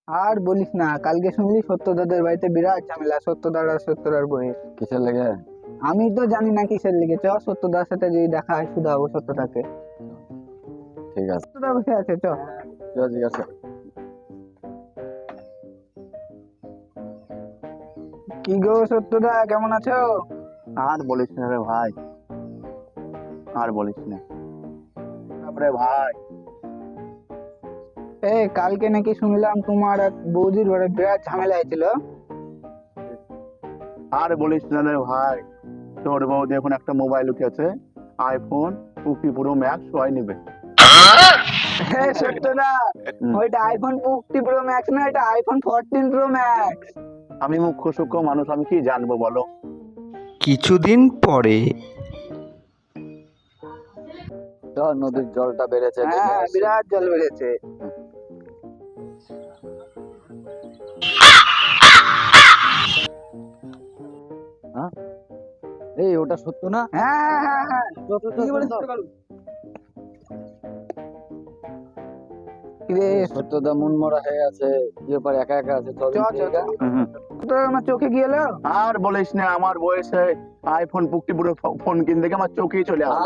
আর বলিস না, কালকে শুনলি সত্যদাদের বাড়িতে বিরাট ঝামেলা, সত্যদার আর সত্যদার বইয়ের। কিসের লেগে? আমি তো জানি না কিসের লেগে। চ সত্যদার সাথে যদি দেখা হয় শুধাবো সত্যটাকে। ঠিক আছে, সত্যদা বসে আছে, চ। ঠিক আছে। কি গো সত্যদা, কেমন আছো? আর বলিস না রে ভাই, আর বলিস না। তারপরে ভাই, কালকে নাকি শুনলাম তোমার এক বৌদির ঘরে বিরাট ঝামেলা হয়েছিল। আর বলিস না রে ভাই, তোর বৌদি এখন একটা মোবাইল উঠেছে, আইফোন 50 প্রো ম্যাক্স ওয়াই নেবে। সত্যদা, ওইটা আইফোন 50 প্রো ম্যাক্স না, এটা আইফোন 14 প্রো ম্যাক্স। আমি মুখ্য সূক্ষ্ম মানুষ, আমি কি জানবো বলো? কিছুদিন পরে নদীর জলটা বেড়েছে, হ্যাঁ, বিরাট জল বেড়েছে। এই ওটা সত্য না? হ্যাঁ হ্যাঁ হ্যাঁ, কি বলিস তো কালু? কিরে সত্যদা মন মরা হয়ে আছে, কি ব্যাপার, একা একা আছে? চল চ চ চ। তো আমার চোখে গেল। আর বলিস না, আমার বয়সে আইফোন 50 প্রো ফোন কিনতে গিয়ে আমার চোখেই চলে আসে।